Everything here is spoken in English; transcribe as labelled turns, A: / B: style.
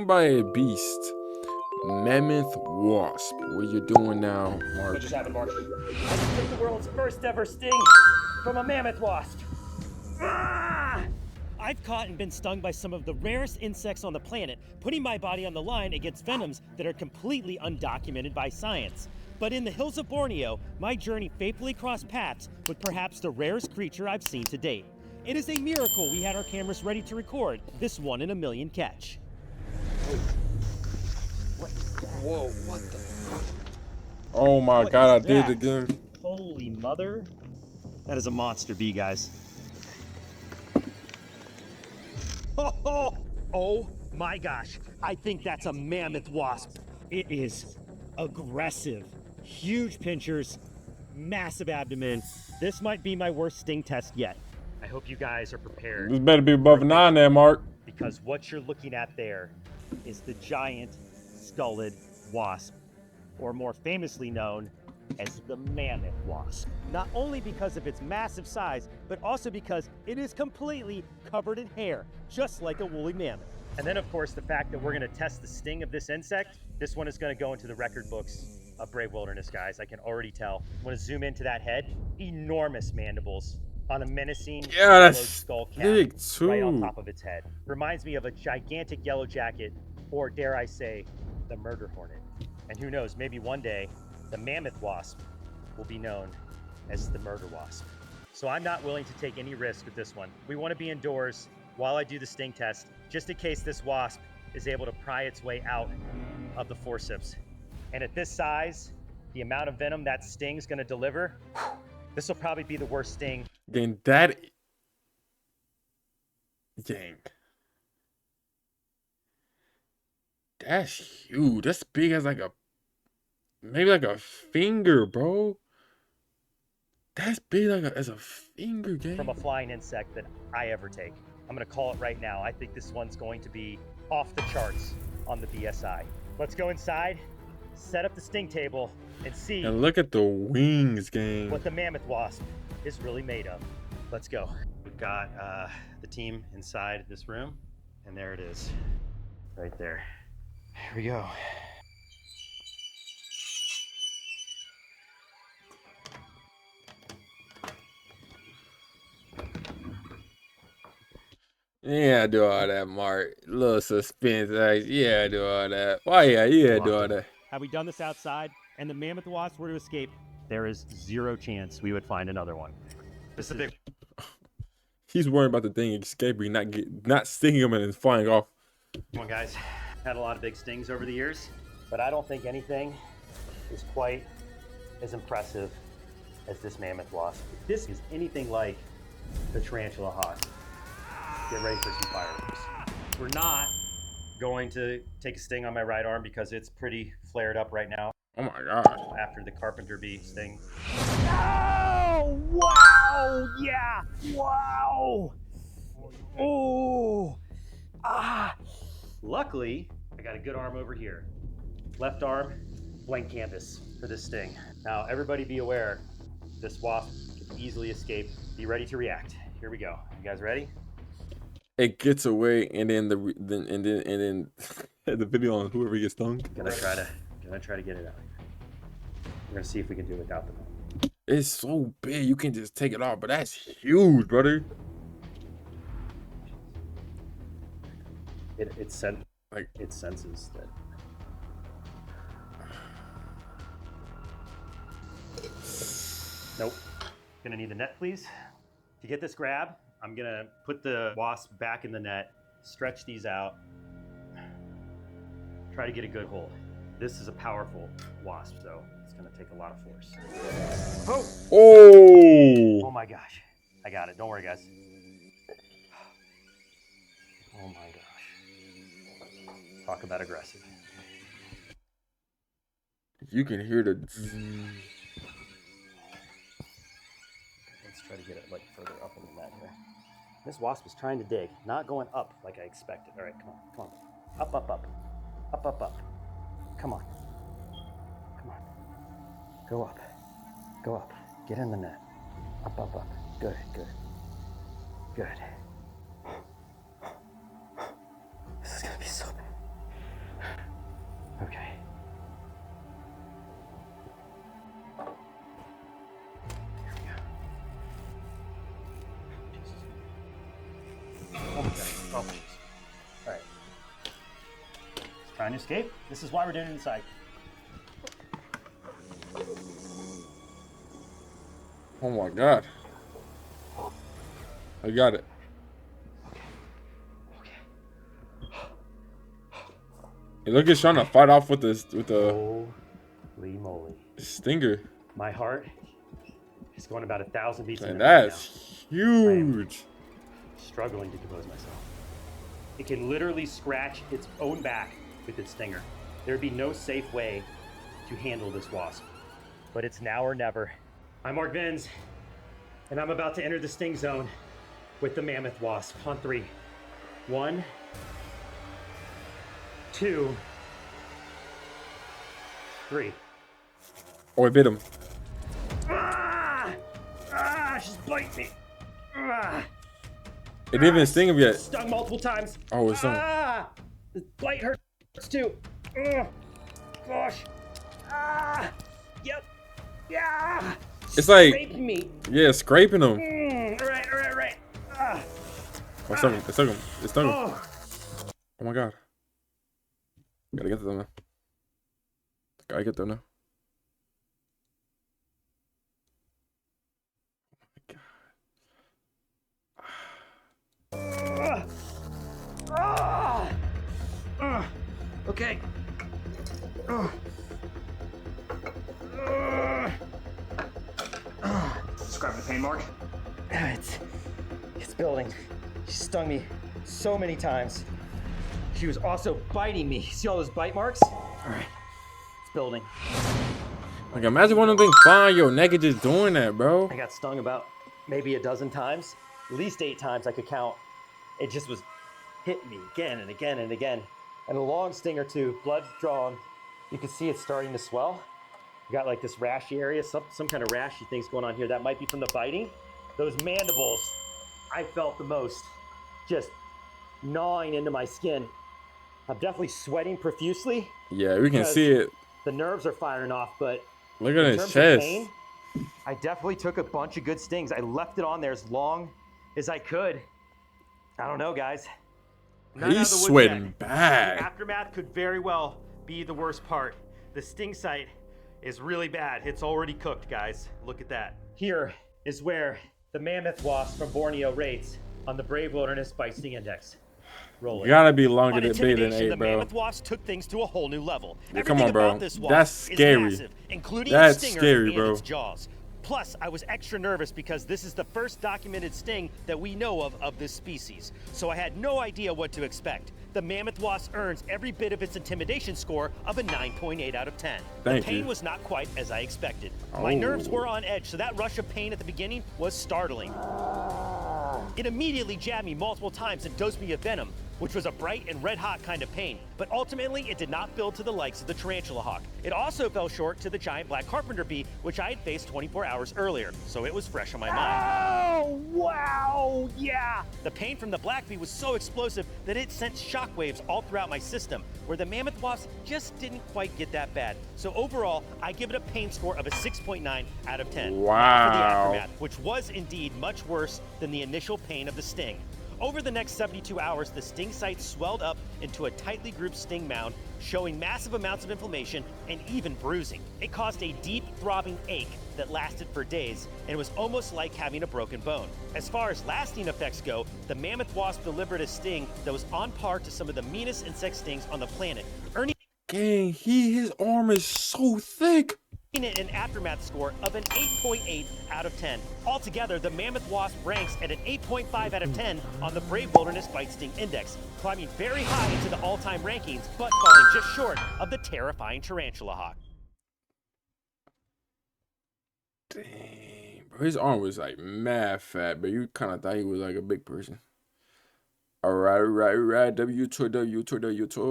A: By a beast. Mammoth Wasp. What you doing now, Mark?
B: What just happened, Mark? I just took the world's first ever sting from a mammoth wasp. Ah! I've caught and been stung by some of the rarest insects on the planet, putting my body on the line against venoms that are completely undocumented by science. But in the hills of Borneo, my journey faithfully crossed paths with perhaps the rarest creature I've seen to date. It is a miracle we had our cameras ready to record this 1 in a million catch. What is that?
A: Whoa, what the? Oh my god, I did it again.
B: Holy mother. That is a monster bee, guys. Oh my gosh. I think that's a mammoth wasp. It is aggressive. Huge pinchers, massive abdomen. This might be my worst sting test yet. I hope you guys are prepared.
A: This better be above 9 there, Mark.
B: Because what you're looking at there is the giant skulled wasp, or more famously known as the mammoth wasp. Not only because of its massive size, but also because it is completely covered in hair, just like a woolly mammoth. And then of course the fact that we're gonna test the sting of this insect. This one is gonna go into the record books of Brave Wilderness, guys. I can already tell. I'm gonna zoom into that head. Enormous mandibles on a menacing yellow skull cap right on top of its head. Reminds me of a gigantic yellow jacket, or dare I say, the murder hornet. And who knows, maybe one day, the mammoth wasp will be known as the murder wasp. So I'm not willing to take any risk with this one. We want to be indoors while I do the sting test, just in case this wasp is able to pry its way out of the forceps. And at this size, the amount of venom that sting's gonna deliver, this will probably be the worst sting.
A: Gang, that... Gang. That's huge. That's big as like a... Maybe like a finger, bro. That's big like as a finger, gang.
B: From a flying insect that I ever take. I'm gonna call it right now. I think this one's going to be off the charts on the BSI. Let's go inside, set up the sting table, and see.
A: And look at the wings, gang.
B: What the mammoth wasp is really made of. Let's go. We've got the team inside this room, and there it is, right there. Here we go.
A: Yeah, do all that, Mark. Little suspense, yeah, do all that. Why, yeah, do all that.
B: Have we done this outside and the mammoth wasp were to escape, there is zero chance we would find another one. This is big.
A: He's worried about the thing escaping, not stinging him and flying off.
B: Come on, guys. Had a lot of big stings over the years, but I don't think anything is quite as impressive as this mammoth wasp. If this is anything like the tarantula hawk, get ready for some fireworks. We're not going to take a sting on my right arm because it's pretty flared up right now.
A: Oh my god.
B: After the carpenter bee sting. Oh, wow, yeah, wow. Oh, ah. Luckily, I got a good arm over here. Left arm, blank canvas for this sting. Now, everybody be aware, this wasp can easily escape. Be ready to react. Here we go. You guys ready?
A: It gets away, and then the video on whoever gets stung.
B: Gonna try to get it out. We're gonna see if we can do it without them.
A: It's so big, you can just take it off, but that's huge, brother.
B: It senses that. Nope. Gonna need the net, please. To get this grab, I'm gonna put the wasp back in the net, stretch these out, try to get a good hold. This is a powerful wasp, so it's gonna take a lot of force. Oh!
A: Oh!
B: Oh my gosh. I got it. Don't worry, guys. Oh my gosh. Talk about aggressive.
A: You can hear the...
B: Let's try to get it like further up in the net here. This wasp is trying to dig, not going up like I expected. All right, come on, come on. Up, up, up. Up, up, up. Come on. Come on. Go up. Go up. Get in the net. Up, up, up. Good, good. Good. This is gonna be so bad. Trying to escape? This is why we're doing it inside.
A: Oh my god. I got it. Hey, look, he's trying to fight off with this
B: Holy moly.
A: stinger.
B: My heart is going about 1,000 beats a
A: Man,
B: minute right
A: that's huge.
B: struggling to compose myself. It can literally scratch its own back with its stinger. There'd be no safe way to handle this wasp. But it's now or never. I'm Mark Vins, and I'm about to enter the sting zone with the mammoth wasp on 3. 1, 2, 3.
A: Oh, I bit him.
B: Ah! Ah! She's biting me. Ah!
A: It didn't even sting him yet.
B: Stung multiple times.
A: Oh, it's stung.
B: Ah! The bite hurts too. Ugh. Gosh. Ah! Yep. Yeah.
A: It's like,
B: Scraping me.
A: yeah, scraping him.
B: All right. Ah.
A: Oh, it stung him. It stung him. It stung him.
B: Oh.
A: Oh my god. Gotta get them now. Gotta get them now.
B: Okay. Describe the pain, Mark. It's building. She stung me so many times. She was also biting me. See all those bite marks? All right. It's building.
A: Like, imagine one of them things flying your neck and just doing that, bro.
B: I got stung about maybe a dozen times. At least 8 times I could count. It just was hitting me again and again and again. And a long sting or two, blood's drawn. You can see it's starting to swell. You got like this rashy area, some kind of rashy things going on here. That might be from the biting. Those mandibles, I felt the most, just gnawing into my skin. I'm definitely sweating profusely.
A: Yeah, we can see it.
B: The nerves are firing off, but
A: Look at
B: in
A: his
B: terms of
A: chest.
B: pain, I definitely took a bunch of good stings. I left it on there as long as I could. I don't know, guys. Not out
A: He's
B: of the woods
A: sweating
B: yet.
A: bad.
B: The aftermath could very well be the worst part. The sting site is really bad. It's already cooked, guys. Look at that. Here is where the mammoth wasp from Borneo rates on the Brave Wilderness Bite Sting Index. Roll it.
A: Gotta be longer
B: On
A: than bigger than
B: intimidation,
A: 8,
B: the
A: bro.
B: mammoth wasp took things to a whole new level.
A: Yeah, come on,
B: Everything
A: bro.
B: about this wasp
A: That's
B: is
A: scary.
B: massive, including
A: That's
B: its stinger
A: scary,
B: and
A: bro.
B: its jaws. Plus, I was extra nervous because this is the first documented sting that we know of this species. So I had no idea what to expect. The mammoth wasp earns every bit of its intimidation score of a 9.8 out of 10.
A: Thank
B: the pain
A: you.
B: was not quite as I expected. My nerves were on edge, so that rush of pain at the beginning was startling. It immediately jabbed me multiple times and dosed me of venom, which was a bright and red-hot kind of pain. But ultimately, it did not build to the likes of the tarantula hawk. It also fell short to the giant black carpenter bee, which I had faced 24 hours earlier, so it was fresh on my mind. Oh, wow, yeah! The pain from the black bee was so explosive that it sent shockwaves all throughout my system, where the mammoth wasp just didn't quite get that bad. So overall, I give it a pain score of a 6.9 out of 10.
A: Wow.
B: Not for the aftermath, which was indeed much worse than the initial pain of the sting. Over the next 72 hours, the sting site swelled up into a tightly grouped sting mound, showing massive amounts of inflammation and even bruising. It caused a deep, throbbing ache that lasted for days, and it was almost like having a broken bone. As far as lasting effects go, the mammoth wasp delivered a sting that was on par to some of the meanest insect stings on the planet, earning
A: Dang, his arm is so thick.
B: it an aftermath score of an 8.8 out of 10. Altogether, the mammoth wasp ranks at an 8.5 out of 10 on the Brave Wilderness Bite Sting Index, climbing very high into the all-time rankings, but falling just short of the terrifying tarantula hawk.
A: Dang, bro. His arm was like mad fat, but you kind of thought he was like a big person. All right. W2.